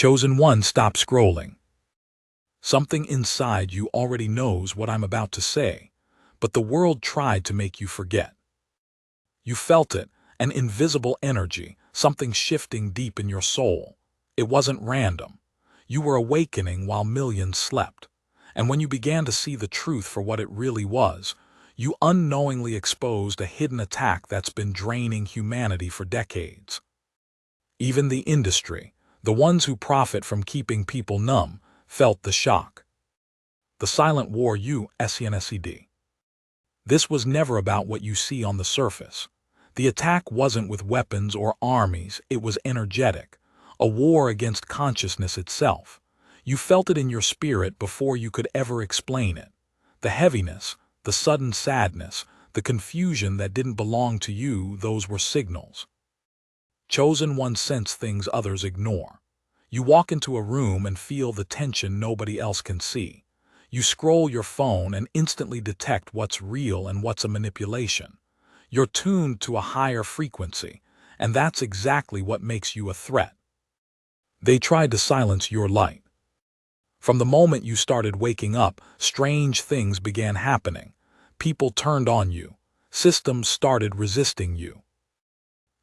Chosen one, stop scrolling. Something inside you already knows what I'm about to say, but the world tried to make you forget. You felt it, an invisible energy, something shifting deep in your soul. It wasn't random. You were awakening while millions slept. And when you began to see the truth for what it really was, you unknowingly exposed a hidden attack that's been draining humanity for decades. Even the industry, the ones who profit from keeping people numb, felt the shock. The silent war USNSED. This was never about what you see on the surface. The attack wasn't with weapons or armies, it was energetic, a war against consciousness itself. You felt it in your spirit before you could ever explain it. The heaviness, the sudden sadness, the confusion that didn't belong to you, those were signals. Chosen ones sense things others ignore. You walk into a room and feel the tension nobody else can see. You scroll your phone and instantly detect what's real and what's a manipulation. You're tuned to a higher frequency, and that's exactly what makes you a threat. They tried to silence your light. From the moment you started waking up, strange things began happening. People turned on you. Systems started resisting you.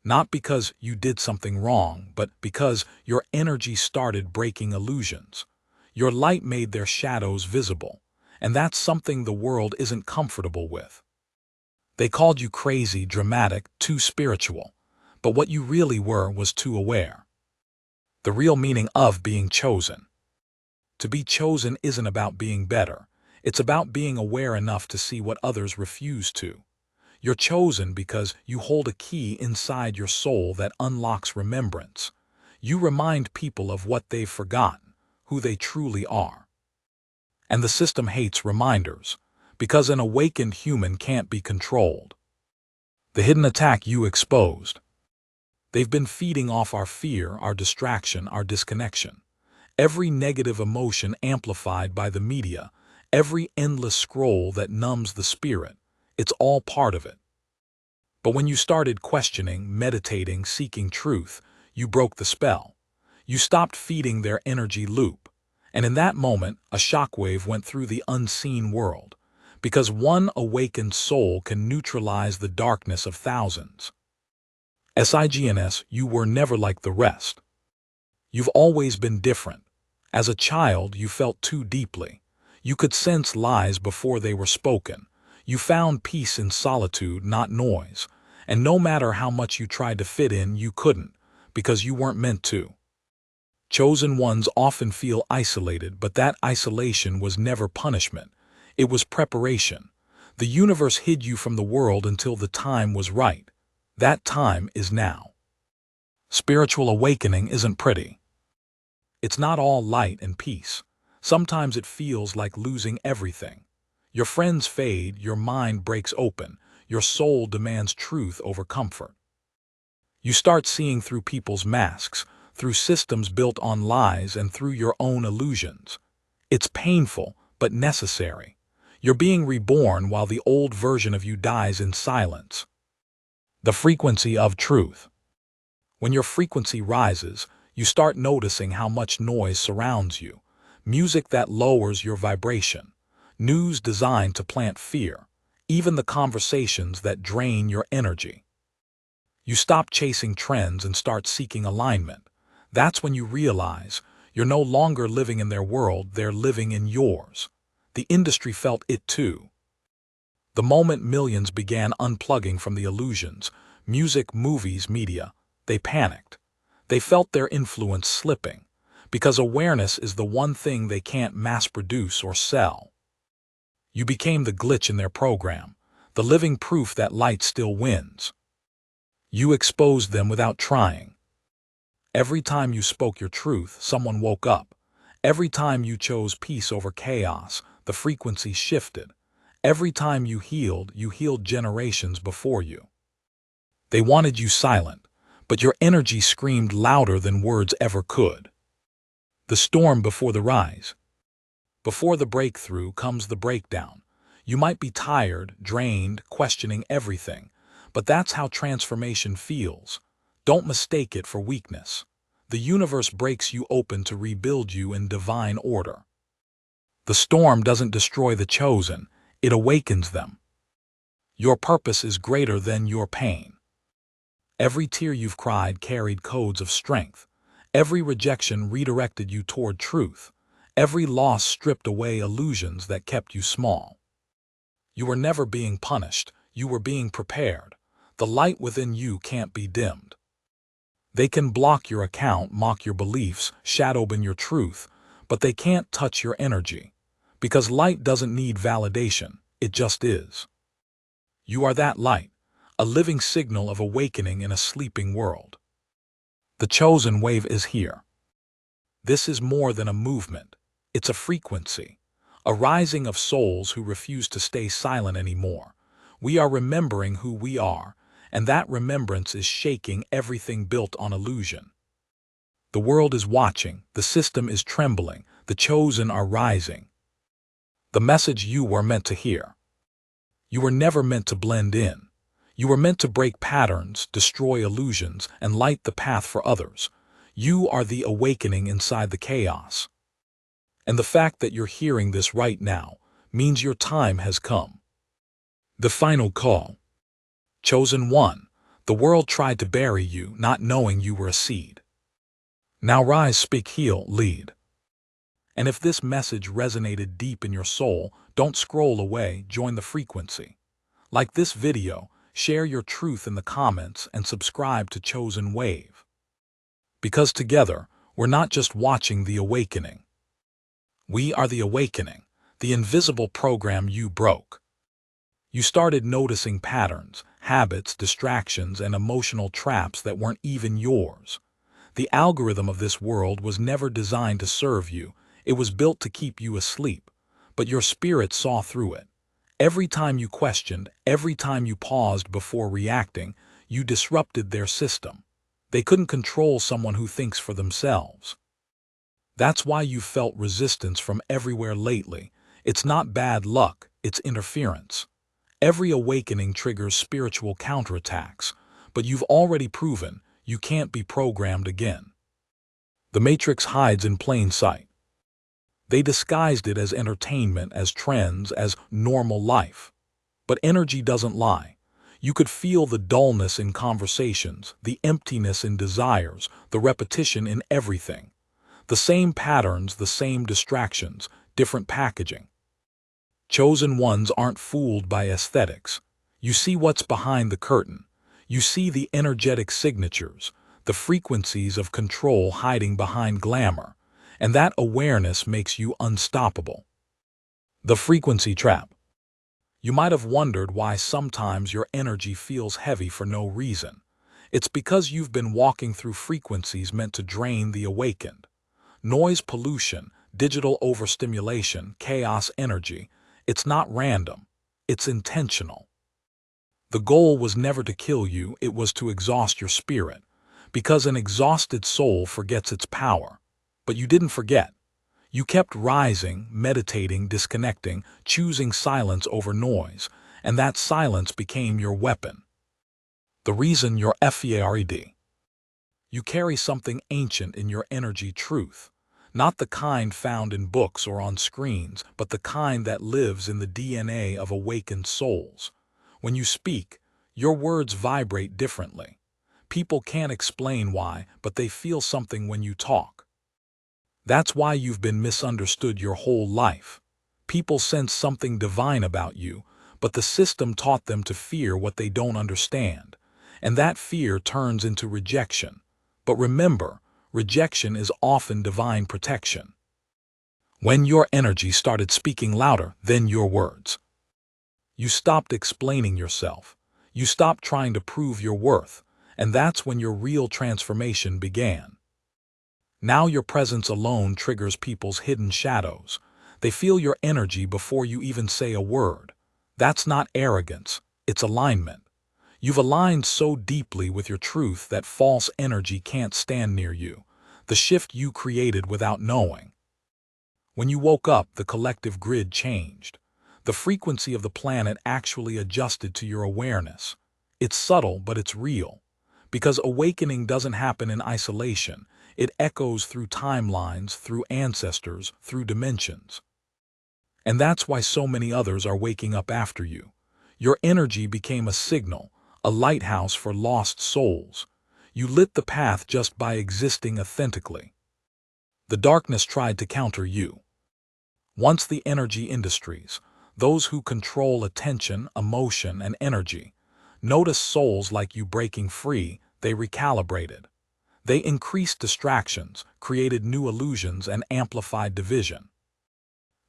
Not because you did something wrong, but because your energy started breaking illusions. Your light made their shadows visible, and that's something the world isn't comfortable with. They called you crazy, dramatic, too spiritual, but what you really were was too aware. The real meaning of being chosen. To be chosen isn't about being better. It's about being aware enough to see what others refuse to. You're chosen because you hold a key inside your soul that unlocks remembrance. You remind people of what they've forgotten, who they truly are. And the system hates reminders, because an awakened human can't be controlled. The hidden attack you exposed. They've been feeding off our fear, our distraction, our disconnection. Every negative emotion amplified by the media, every endless scroll that numbs the spirit, it's all part of it. But when you started questioning, meditating, seeking truth, you broke the spell. You stopped feeding their energy loop. And in that moment, a shockwave went through the unseen world. Because one awakened soul can neutralize the darkness of thousands. SIGNS, you were never like the rest. You've always been different. As a child, you felt too deeply. You could sense lies before they were spoken. You found peace in solitude, not noise. And no matter how much you tried to fit in, you couldn't, because you weren't meant to. Chosen ones often feel isolated, but that isolation was never punishment. It was preparation. The universe hid you from the world until the time was right. That time is now. Spiritual awakening isn't pretty. It's not all light and peace. Sometimes it feels like losing everything. Your friends fade, your mind breaks open, your soul demands truth over comfort. You start seeing through people's masks, through systems built on lies, and through your own illusions. It's painful, but necessary. You're being reborn while the old version of you dies in silence. The frequency of truth. When your frequency rises, you start noticing how much noise surrounds you. Music that lowers your vibration. News designed to plant fear. Even the conversations that drain your energy. You stop chasing trends and start seeking alignment. That's when you realize you're no longer living in their world, they're living in yours. The industry felt it too. The moment millions began unplugging from the illusions, music, movies, media, they panicked. They felt their influence slipping, because awareness is the one thing they can't mass-produce or sell. You became the glitch in their program, the living proof that light still wins. You exposed them without trying. Every time you spoke your truth, someone woke up. Every time you chose peace over chaos, the frequency shifted. Every time you healed generations before you. They wanted you silent, but your energy screamed louder than words ever could. The storm before the rise. Before the breakthrough comes the breakdown. You might be tired, drained, questioning everything, but that's how transformation feels. Don't mistake it for weakness. The universe breaks you open to rebuild you in divine order. The storm doesn't destroy the chosen, it awakens them. Your purpose is greater than your pain. Every tear you've cried carried codes of strength. Every rejection redirected you toward truth. Every loss stripped away illusions that kept you small. You were never being punished, you were being prepared. The light within you can't be dimmed. They can block your account, mock your beliefs, shadow ban your truth, but they can't touch your energy. Because light doesn't need validation, it just is. You are that light, a living signal of awakening in a sleeping world. The chosen wave is here. This is more than a movement. It's a frequency, a rising of souls who refuse to stay silent anymore. We are remembering who we are, and that remembrance is shaking everything built on illusion. The world is watching, the system is trembling, the chosen are rising. The message you were meant to hear. You were never meant to blend in. You were meant to break patterns, destroy illusions, and light the path for others. You are the awakening inside the chaos. And the fact that you're hearing this right now means your time has come. The final call. Chosen one, the world tried to bury you, not knowing you were a seed. Now rise, speak, heal, lead. And if this message resonated deep in your soul, don't scroll away, join the frequency. Like this video, share your truth in the comments and subscribe to Chosen Wave. Because together, we're not just watching the awakening. We are the awakening, the invisible program you broke. You started noticing patterns, habits, distractions, and emotional traps that weren't even yours. The algorithm of this world was never designed to serve you. It was built to keep you asleep, but your spirit saw through it. Every time you questioned, every time you paused before reacting, you disrupted their system. They couldn't control someone who thinks for themselves. That's why you felt resistance from everywhere lately. It's not bad luck, it's interference. Every awakening triggers spiritual counterattacks, but you've already proven you can't be programmed again. The Matrix hides in plain sight. They disguised it as entertainment, as trends, as normal life. But energy doesn't lie. You could feel the dullness in conversations, the emptiness in desires, the repetition in everything. The same patterns, the same distractions, different packaging. Chosen ones aren't fooled by aesthetics. You see what's behind the curtain. You see the energetic signatures, the frequencies of control hiding behind glamour. And that awareness makes you unstoppable. The frequency trap. You might have wondered why sometimes your energy feels heavy for no reason. It's because you've been walking through frequencies meant to drain the awakened. Noise pollution, digital overstimulation, chaos energy. It's not random. It's intentional. The goal was never to kill you, it was to exhaust your spirit. Because an exhausted soul forgets its power. But you didn't forget. You kept rising, meditating, disconnecting, choosing silence over noise, and that silence became your weapon. The reason you're FERED. You carry something ancient in your energy, truth. Not the kind found in books or on screens, but the kind that lives in the DNA of awakened souls. When you speak, your words vibrate differently. People can't explain why, but they feel something when you talk. That's why you've been misunderstood your whole life. People sense something divine about you, but the system taught them to fear what they don't understand. And that fear turns into rejection. But remember, rejection is often divine protection. When your energy started speaking louder than your words, you stopped explaining yourself. You stopped trying to prove your worth, and that's when your real transformation began. Now your presence alone triggers people's hidden shadows. They feel your energy before you even say a word. That's not arrogance, it's alignment. You've aligned so deeply with your truth that false energy can't stand near you. The shift you created without knowing. When you woke up, the collective grid changed. The frequency of the planet actually adjusted to your awareness. It's subtle, but it's real. Because awakening doesn't happen in isolation. It echoes through timelines, through ancestors, through dimensions. And that's why so many others are waking up after you. Your energy became a signal, a lighthouse for lost souls. You lit the path just by existing authentically. The darkness tried to counter you. Once the energy industries, those who control attention, emotion, and energy, noticed souls like you breaking free, they recalibrated. They increased distractions, created new illusions, and amplified division.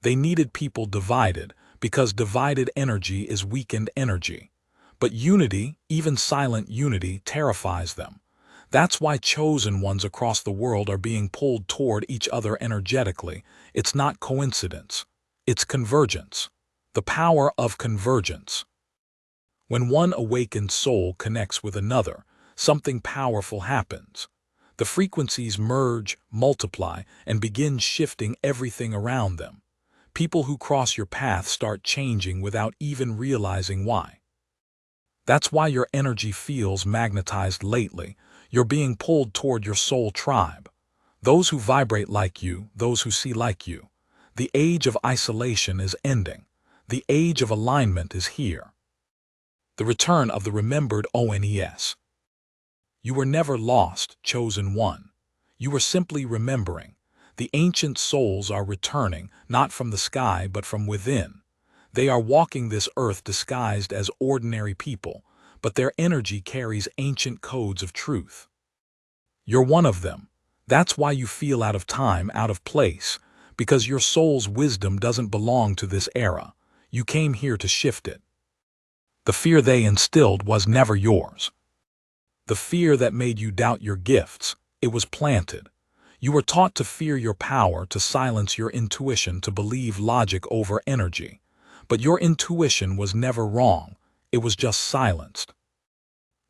They needed people divided, because divided energy is weakened energy. But unity, even silent unity, terrifies them. That's why chosen ones across the world are being pulled toward each other energetically. It's not coincidence. It's convergence. The power of convergence. When one awakened soul connects with another, something powerful happens. The frequencies merge, multiply, and begin shifting everything around them. People who cross your path start changing without even realizing why. That's why your energy feels magnetized lately. You're being pulled toward your soul tribe. Those who vibrate like you, those who see like you. The age of isolation is ending. The age of alignment is here. The return of the remembered ONES. You were never lost, chosen one. You were simply remembering. The ancient souls are returning, not from the sky but from within. They are walking this earth disguised as ordinary people, but their energy carries ancient codes of truth. You're one of them. That's why you feel out of time, out of place, because your soul's wisdom doesn't belong to this era. You came here to shift it. The fear they instilled was never yours. The fear that made you doubt your gifts, it was planted. You were taught to fear your power, to silence your intuition, to believe logic over energy. But your intuition was never wrong, it was just silenced.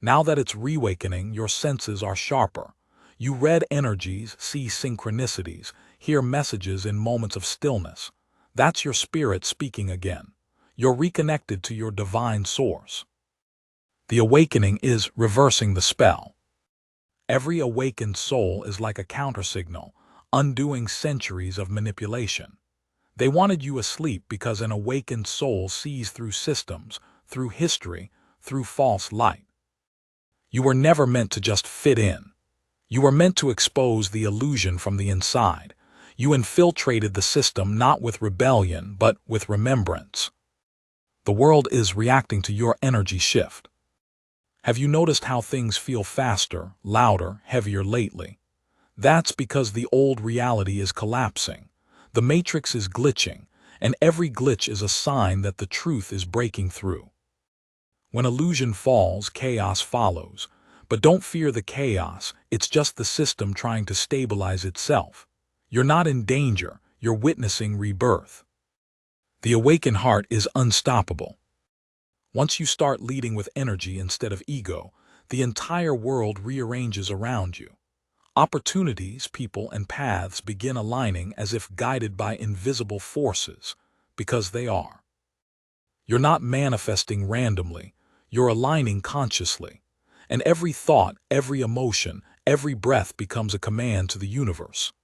Now that it's reawakening, your senses are sharper. You read energies, see synchronicities, hear messages in moments of stillness. That's your spirit speaking again. You're reconnected to your divine source. The awakening is reversing the spell. Every awakened soul is like a countersignal, undoing centuries of manipulation. They wanted you asleep because an awakened soul sees through systems, through history, through false light. You were never meant to just fit in. You were meant to expose the illusion from the inside. You infiltrated the system not with rebellion, but with remembrance. The world is reacting to your energy shift. Have you noticed how things feel faster, louder, heavier lately? That's because the old reality is collapsing. The matrix is glitching, and every glitch is a sign that the truth is breaking through. When illusion falls, chaos follows. But don't fear the chaos, it's just the system trying to stabilize itself. You're not in danger, you're witnessing rebirth. The awakened heart is unstoppable. Once you start leading with energy instead of ego, the entire world rearranges around you. Opportunities, people, and paths begin aligning as if guided by invisible forces, because they are. You're not manifesting randomly, you're aligning consciously. And every thought, every emotion, every breath becomes a command to the universe.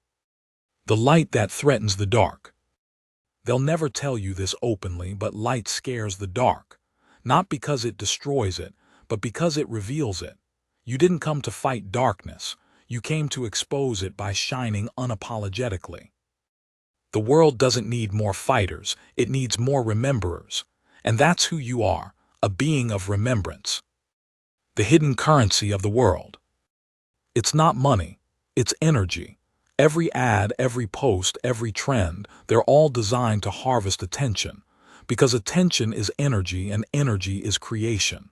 The light that threatens the dark. They'll never tell you this openly, but light scares the dark. Not because it destroys it, but because it reveals it. You didn't come to fight darkness. You came to expose it by shining unapologetically. The world doesn't need more fighters, it needs more rememberers. And that's who you are, a being of remembrance. The hidden currency of the world. It's not money, it's energy. Every ad, every post, every trend, they're all designed to harvest attention. Because attention is energy and energy is creation.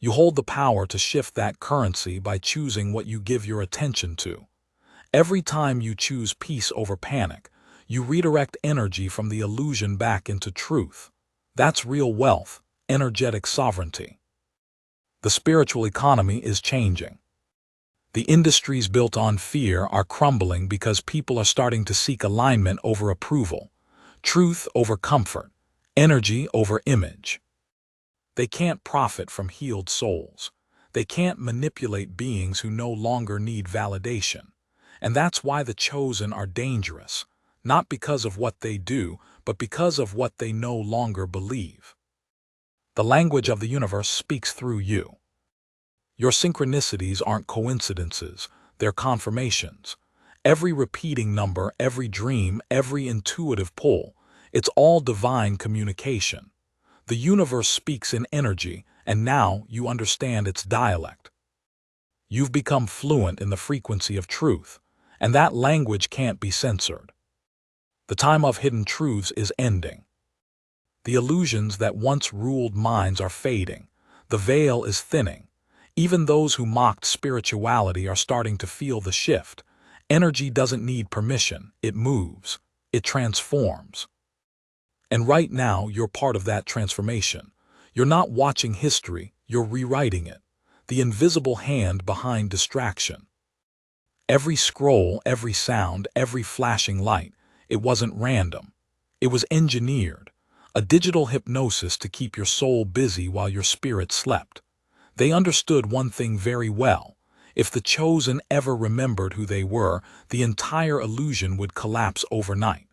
You hold the power to shift that currency by choosing what you give your attention to. Every time you choose peace over panic, you redirect energy from the illusion back into truth. That's real wealth, energetic sovereignty. The spiritual economy is changing. The industries built on fear are crumbling because people are starting to seek alignment over approval, truth over comfort, energy over image. They can't profit from healed souls. They can't manipulate beings who no longer need validation. And that's why the chosen are dangerous, not because of what they do, but because of what they no longer believe. The language of the universe speaks through you. Your synchronicities aren't coincidences, they're confirmations. Every repeating number, every dream, every intuitive pull, it's all divine communication. The universe speaks in energy, and now you understand its dialect. You've become fluent in the frequency of truth, and that language can't be censored. The time of hidden truths is ending. The illusions that once ruled minds are fading. The veil is thinning. Even those who mocked spirituality are starting to feel the shift. Energy doesn't need permission. It moves. It transforms. And right now, you're part of that transformation. You're not watching history, you're rewriting it. The invisible hand behind distraction. Every scroll, every sound, every flashing light, it wasn't random. It was engineered. A digital hypnosis to keep your soul busy while your spirit slept. They understood one thing very well. If the chosen ever remembered who they were, the entire illusion would collapse overnight.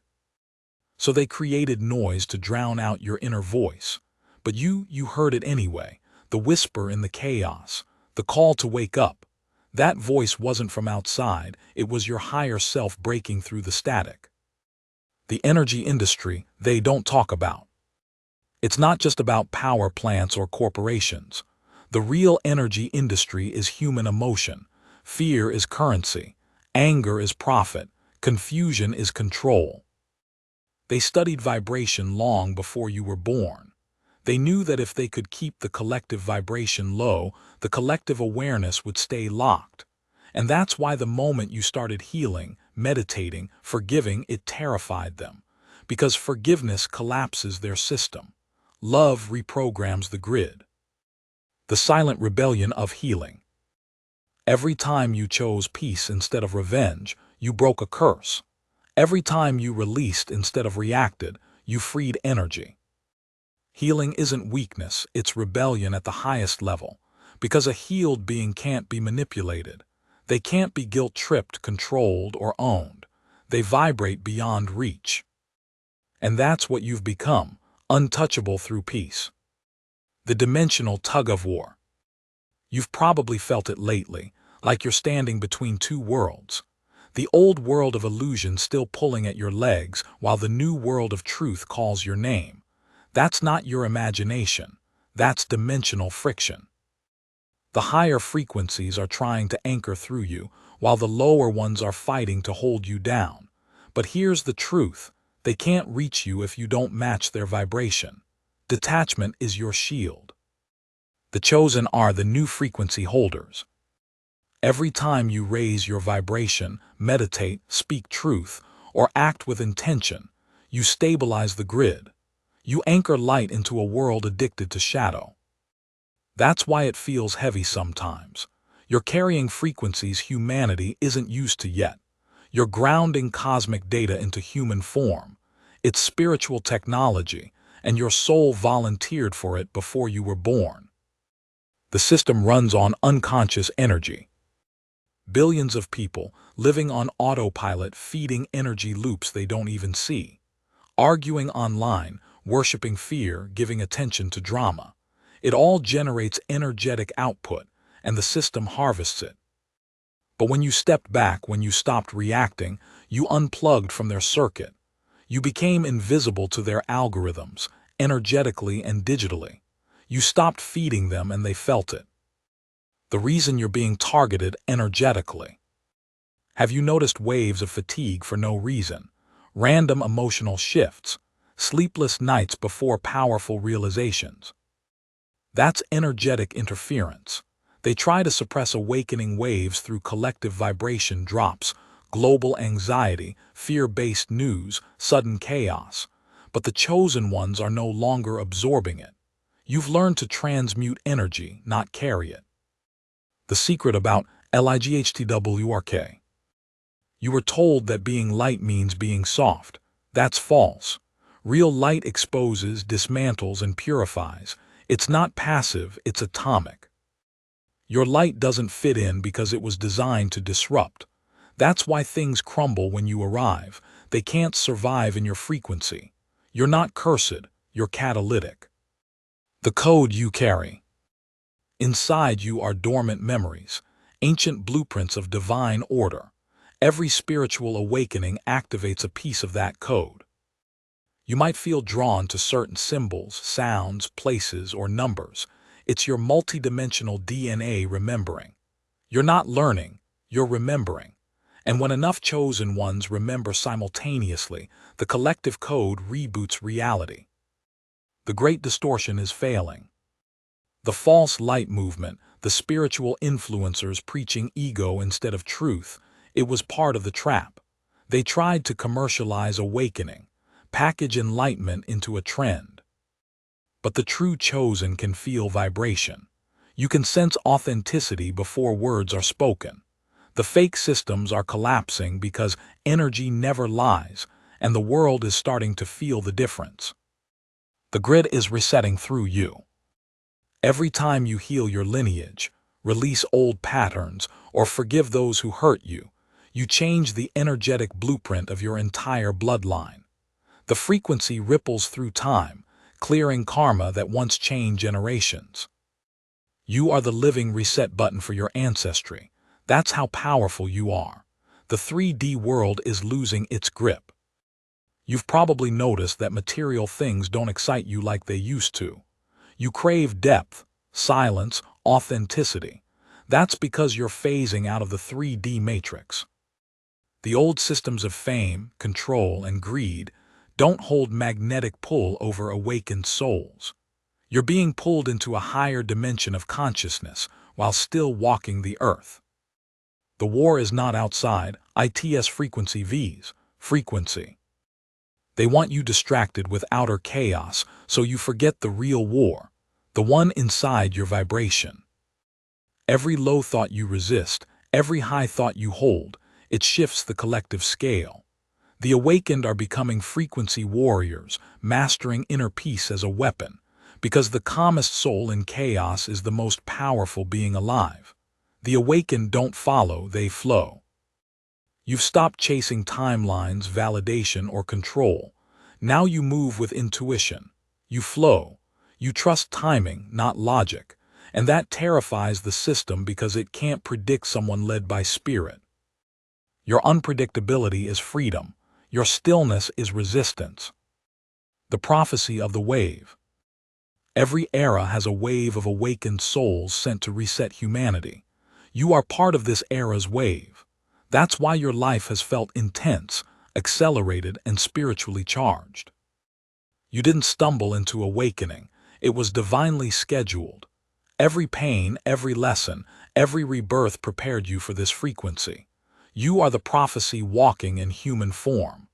So they created noise to drown out your inner voice. But you heard it anyway. The whisper in the chaos. The call to wake up. That voice wasn't from outside. It was your higher self breaking through the static. The energy industry, they don't talk about. It's not just about power plants or corporations. The real energy industry is human emotion. Fear is currency. Anger is profit. Confusion is control. They studied vibration long before you were born. They knew that if they could keep the collective vibration low, the collective awareness would stay locked. And that's why the moment you started healing, meditating, forgiving, it terrified them. Because forgiveness collapses their system. Love reprograms the grid. The silent rebellion of healing. Every time you chose peace instead of revenge, you broke a curse. Every time you released instead of reacted, you freed energy. Healing isn't weakness, it's rebellion at the highest level. Because a healed being can't be manipulated. They can't be guilt-tripped, controlled, or owned. They vibrate beyond reach. And that's what you've become, untouchable through peace. The dimensional tug-of-war. You've probably felt it lately, like you're standing between two worlds. The old world of illusion still pulling at your legs, while the new world of truth calls your name. That's not your imagination. That's dimensional friction. The higher frequencies are trying to anchor through you, while the lower ones are fighting to hold you down. But here's the truth. They can't reach you if you don't match their vibration. Detachment is your shield. The chosen are the new frequency holders. Every time you raise your vibration, meditate, speak truth, or act with intention, you stabilize the grid. You anchor light into a world addicted to shadow. That's why it feels heavy sometimes. You're carrying frequencies humanity isn't used to yet. You're grounding cosmic data into human form. It's spiritual technology, and your soul volunteered for it before you were born. The system runs on unconscious energy. Billions of people living on autopilot, feeding energy loops they don't even see. Arguing online, worshiping fear, giving attention to drama. It all generates energetic output, and the system harvests it. But when you stepped back, when you stopped reacting, you unplugged from their circuit. You became invisible to their algorithms, energetically and digitally. You stopped feeding them and they felt it. The reason you're being targeted energetically. Have you noticed waves of fatigue for no reason? Random emotional shifts, sleepless nights before powerful realizations. That's energetic interference. They try to suppress awakening waves through collective vibration drops, global anxiety, fear-based news, sudden chaos. But the chosen ones are no longer absorbing it. You've learned to transmute energy, not carry it. The secret about LIGHTWRK. You were told that being light means being soft. That's false. Real light exposes, dismantles, and purifies. It's not passive, it's atomic. Your light doesn't fit in because it was designed to disrupt. That's why things crumble when you arrive. They can't survive in your frequency. You're not cursed, you're catalytic. The code you carry. Inside you are dormant memories, ancient blueprints of divine order. Every spiritual awakening activates a piece of that code. You might feel drawn to certain symbols, sounds, places, or numbers. It's your multidimensional DNA remembering. You're not learning, you're remembering. And when enough chosen ones remember simultaneously, the collective code reboots reality. The great distortion is failing. The false light movement, the spiritual influencers preaching ego instead of truth, it was part of the trap. They tried to commercialize awakening, package enlightenment into a trend. But the true chosen can feel vibration. You can sense authenticity before words are spoken. The fake systems are collapsing because energy never lies, and the world is starting to feel the difference. The grid is resetting through you. Every time you heal your lineage, release old patterns, or forgive those who hurt you, you change the energetic blueprint of your entire bloodline. The frequency ripples through time, clearing karma that once chained generations. You are the living reset button for your ancestry. That's how powerful you are. The 3D world is losing its grip. You've probably noticed that material things don't excite you like they used to. You crave depth, silence, authenticity. That's because you're phasing out of the 3D matrix. The old systems of fame, control, and greed don't hold magnetic pull over awakened souls. You're being pulled into a higher dimension of consciousness while still walking the earth. The war is not outside, ITS frequency V's, frequency. They want you distracted with outer chaos so you forget the real war, the one inside your vibration. Every low thought you resist, every high thought you hold, it shifts the collective scale. The awakened are becoming frequency warriors, mastering inner peace as a weapon, because the calmest soul in chaos is the most powerful being alive. The awakened don't follow, they flow. You've stopped chasing timelines, validation, or control. Now you move with intuition. You flow. You trust timing, not logic. And that terrifies the system because it can't predict someone led by spirit. Your unpredictability is freedom. Your stillness is resistance. The prophecy of the wave. Every era has a wave of awakened souls sent to reset humanity. You are part of this era's wave. That's why your life has felt intense, accelerated, and spiritually charged. You didn't stumble into awakening. It was divinely scheduled. Every pain, every lesson, every rebirth prepared you for this frequency. You are the prophecy walking in human form.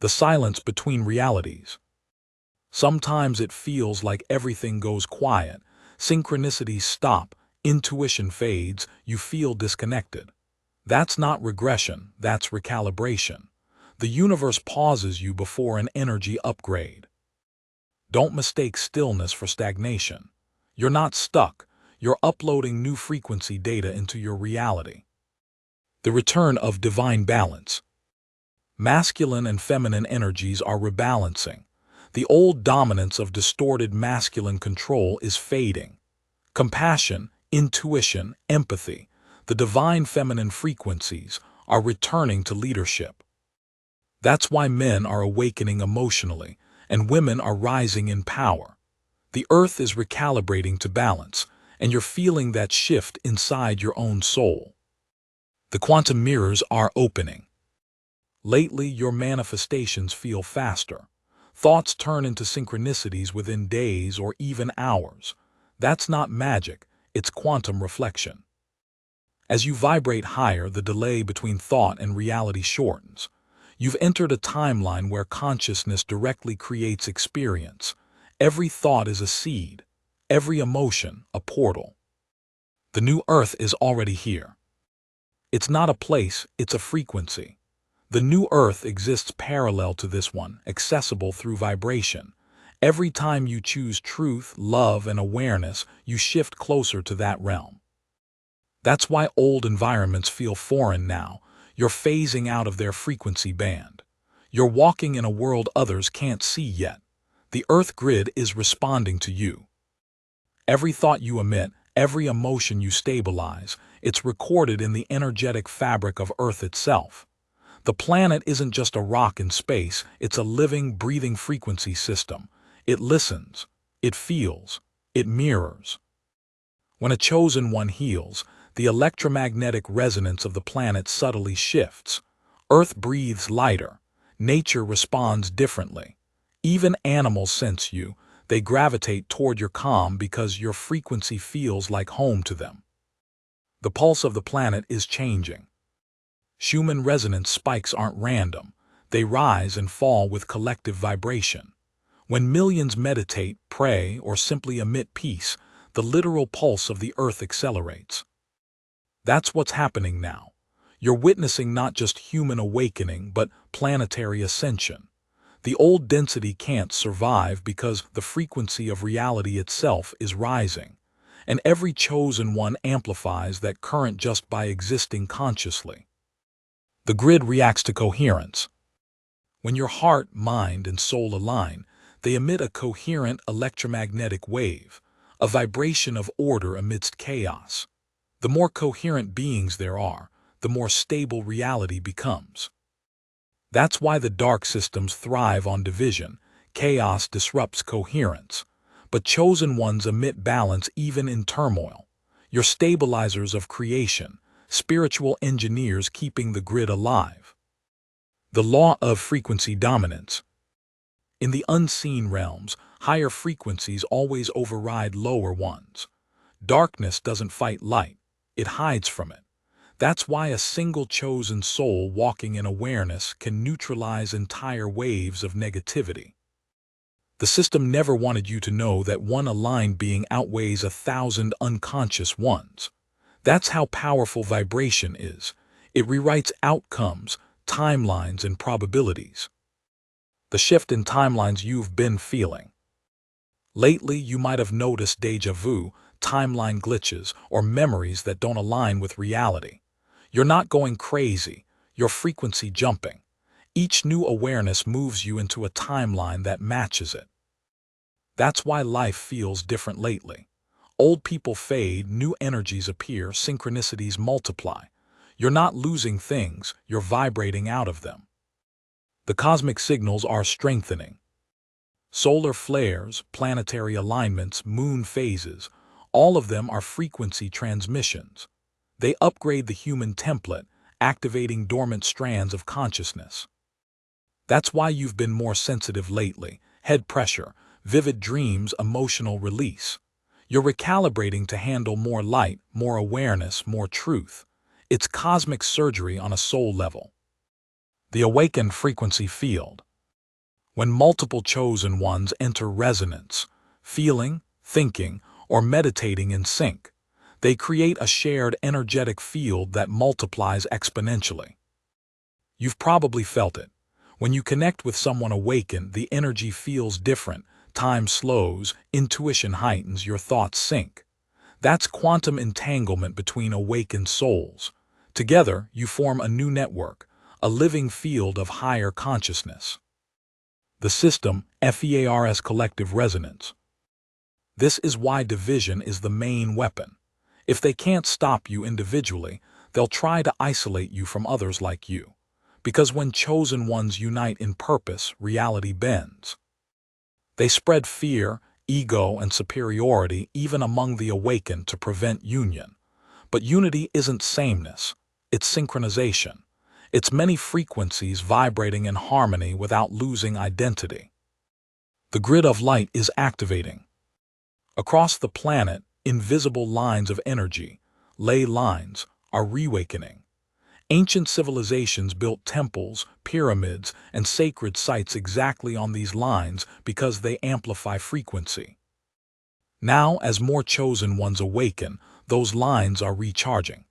The silence between realities. Sometimes it feels like everything goes quiet. Synchronicities stop, intuition fades, you feel disconnected. That's not regression, that's recalibration. The universe pauses you before an energy upgrade. Don't mistake stillness for stagnation. You're not stuck, you're uploading new frequency data into your reality. The return of divine balance. Masculine and feminine energies are rebalancing. The old dominance of distorted masculine control is fading. Compassion, intuition, empathy, the divine feminine frequencies are returning to leadership. That's why men are awakening emotionally and women are rising in power. The earth is recalibrating to balance, and you're feeling that shift inside your own soul. The quantum mirrors are opening. Lately, your manifestations feel faster. Thoughts turn into synchronicities within days or even hours. That's not magic, it's quantum reflection. As you vibrate higher, the delay between thought and reality shortens. You've entered a timeline where consciousness directly creates experience. Every thought is a seed, every emotion a portal. The new earth is already here. It's not a place, it's a frequency. The new earth exists parallel to this one, accessible through vibration. Every time you choose truth, love, and awareness, you shift closer to that realm. That's why old environments feel foreign now. You're phasing out of their frequency band. You're walking in a world others can't see yet. The Earth grid is responding to you. Every thought you emit, every emotion you stabilize, it's recorded in the energetic fabric of Earth itself. The planet isn't just a rock in space, it's a living, breathing frequency system. It listens, it feels, it mirrors. When a chosen one heals, the electromagnetic resonance of the planet subtly shifts. Earth breathes lighter. Nature responds differently. Even animals sense you. They gravitate toward your calm because your frequency feels like home to them. The pulse of the planet is changing. Schumann resonance spikes aren't random. They rise and fall with collective vibration. When millions meditate, pray, or simply emit peace, the literal pulse of the Earth accelerates. That's what's happening now. You're witnessing not just human awakening, but planetary ascension. The old density can't survive because the frequency of reality itself is rising, and every chosen one amplifies that current just by existing consciously. The grid reacts to coherence. When your heart, mind, and soul align, they emit a coherent electromagnetic wave, a vibration of order amidst chaos. The more coherent beings there are, the more stable reality becomes. That's why the dark systems thrive on division. Chaos disrupts coherence. But chosen ones emit balance even in turmoil. You're stabilizers of creation, spiritual engineers keeping the grid alive. The law of frequency dominance. In the unseen realms, higher frequencies always override lower ones. Darkness doesn't fight light, it hides from it. That's why a single chosen soul walking in awareness can neutralize entire waves of negativity. The system never wanted you to know that one aligned being outweighs 1,000 unconscious ones. That's how powerful vibration is. It rewrites outcomes, timelines, and probabilities. The shift in timelines you've been feeling. Lately, you might have noticed déjà vu, timeline glitches, or memories that don't align with reality. You're not going crazy, you're frequency jumping. Each new awareness moves you into a timeline that matches it. That's why life feels different lately. Old people fade, new energies appear, synchronicities multiply. You're not losing things, you're vibrating out of them. The cosmic signals are strengthening. Solar flares, planetary alignments, moon phases, all of them are frequency transmissions. They upgrade the human template, activating dormant strands of consciousness. That's why you've been more sensitive lately. Head pressure, vivid dreams, emotional release. You're recalibrating to handle more light, more awareness, more truth. It's cosmic surgery on a soul level. The awakened frequency field. When multiple chosen ones enter resonance, feeling, thinking, or meditating in sync, they create a shared energetic field that multiplies exponentially. You've probably felt it. When you connect with someone awakened, the energy feels different, time slows, intuition heightens, your thoughts sync. That's quantum entanglement between awakened souls. Together, you form a new network, a living field of higher consciousness. The system, FEARS collective resonance. This is why division is the main weapon. If they can't stop you individually, they'll try to isolate you from others like you. Because when chosen ones unite in purpose, reality bends. They spread fear, ego, and superiority even among the awakened to prevent union. But unity isn't sameness, it's synchronization. It's many frequencies vibrating in harmony without losing identity. The grid of light is activating. Across the planet, invisible lines of energy, ley lines, are reawakening. Ancient civilizations built temples, pyramids, and sacred sites exactly on these lines because they amplify frequency. Now, as more chosen ones awaken, those lines are recharging.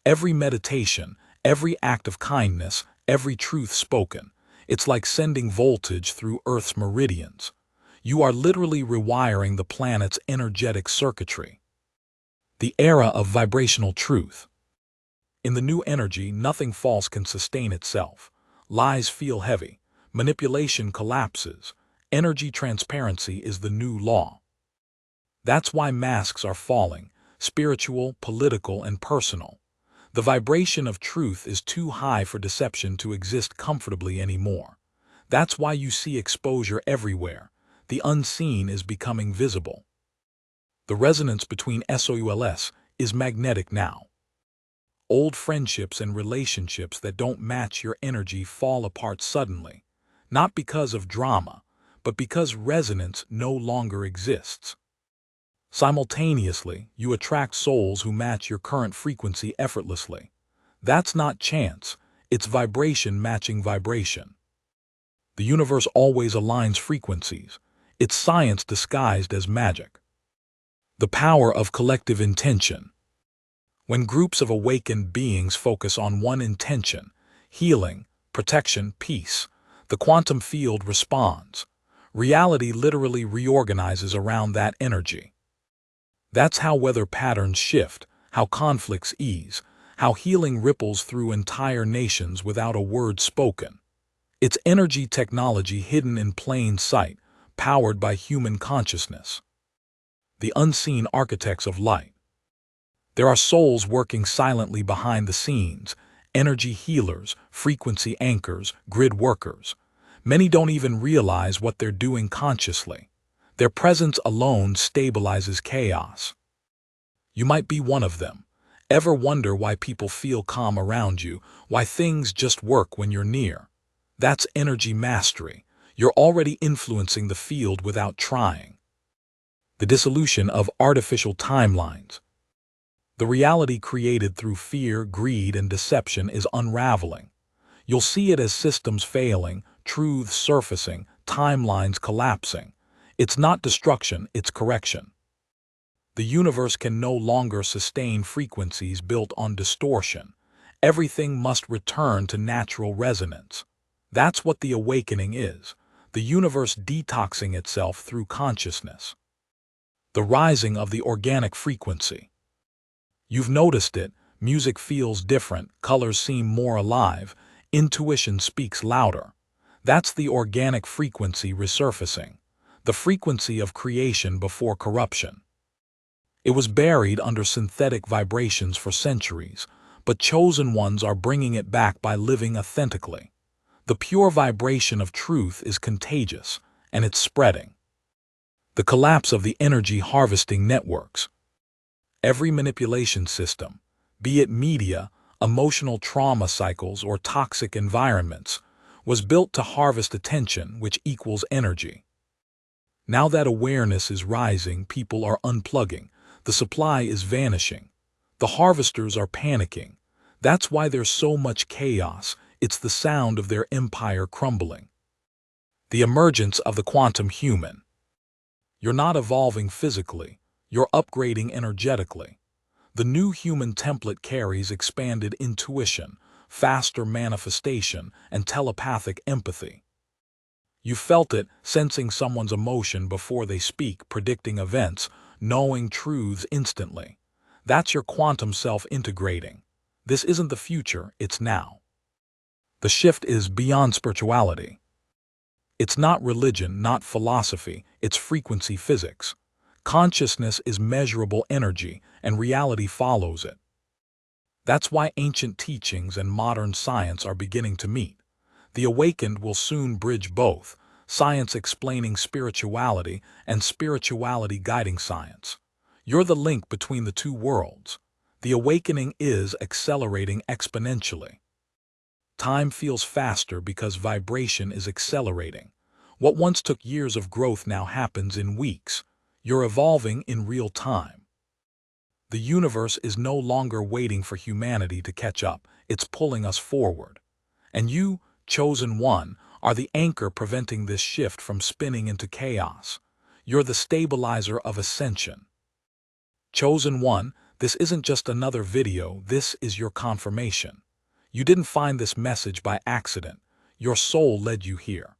Every meditation, every act of kindness, every truth spoken, it's like sending voltage through Earth's meridians. You are literally rewiring the planet's energetic circuitry. The era of vibrational truth. In the new energy, nothing false can sustain itself. Lies feel heavy. Manipulation collapses. Energy transparency is the new law. That's why masks are falling, spiritual, political, and personal. The vibration of truth is too high for deception to exist comfortably anymore. That's why you see exposure everywhere. The unseen is becoming visible. The resonance between SOULs is magnetic now. Old friendships and relationships that don't match your energy fall apart suddenly, not because of drama, but because resonance no longer exists. Simultaneously, you attract souls who match your current frequency effortlessly. That's not chance, it's vibration matching vibration. The universe always aligns frequencies. It's science disguised as magic. The power of collective intention. When groups of awakened beings focus on one intention, healing, protection, peace, the quantum field responds. Reality literally reorganizes around that energy. That's how weather patterns shift, how conflicts ease, how healing ripples through entire nations without a word spoken. It's energy technology hidden in plain sight, powered by human consciousness. The unseen architects of light. There are souls working silently behind the scenes, energy healers, frequency anchors, grid workers. Many don't even realize what they're doing consciously. Their presence alone stabilizes chaos. You might be one of them. Ever wonder why people feel calm around you, why things just work when you're near? That's energy mastery. You're already influencing the field without trying. The dissolution of artificial timelines. The reality created through fear, greed, and deception is unraveling. You'll see it as systems failing, truths surfacing, timelines collapsing. It's not destruction, it's correction. The universe can no longer sustain frequencies built on distortion. Everything must return to natural resonance. That's what the awakening is, the universe detoxing itself through consciousness. The rising of the organic frequency. You've noticed it, music feels different, colors seem more alive, intuition speaks louder. That's the organic frequency resurfacing, the frequency of creation before corruption. It was buried under synthetic vibrations for centuries, but chosen ones are bringing it back by living authentically. The pure vibration of truth is contagious, and it's spreading. The collapse of the energy harvesting networks. Every manipulation system, be it media, emotional trauma cycles, or toxic environments, was built to harvest attention, which equals energy. Now that awareness is rising, people are unplugging. The supply is vanishing. The harvesters are panicking. That's why there's so much chaos. It's the sound of their empire crumbling. The emergence of the quantum human. You're not evolving physically. You're upgrading energetically. The new human template carries expanded intuition, faster manifestation, and telepathic empathy. You felt it, sensing someone's emotion before they speak, predicting events, knowing truths instantly. That's your quantum self integrating. This isn't the future, it's now. The shift is beyond spirituality. It's not religion, not philosophy, it's frequency physics. Consciousness is measurable energy, and reality follows it. That's why ancient teachings and modern science are beginning to meet. The awakened will soon bridge both, science explaining spirituality and spirituality guiding science. You're the link between the two worlds. The awakening is accelerating exponentially. Time feels faster because vibration is accelerating. What once took years of growth now happens in weeks. You're evolving in real time. The universe is no longer waiting for humanity to catch up, it's pulling us forward. And you, chosen one, are the anchor preventing this shift from spinning into chaos. You're the stabilizer of ascension. Chosen one, this isn't just another video, this is your confirmation. You didn't find this message by accident. Your soul led you here.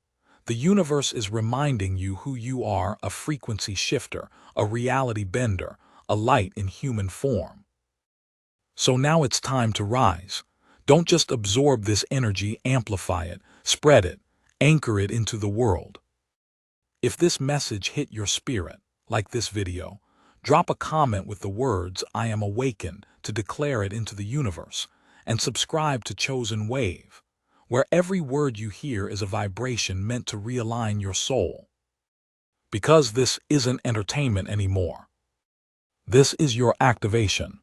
The universe is reminding you who you are, a frequency shifter, a reality bender, a light in human form. So now it's time to rise. Don't just absorb this energy, amplify it, spread it, anchor it into the world. If this message hit your spirit, like this video, drop a comment with the words, "I am awakened," to declare it into the universe, and subscribe to Chosen Wave, where every word you hear is a vibration meant to realign your soul. Because this isn't entertainment anymore. This is your activation.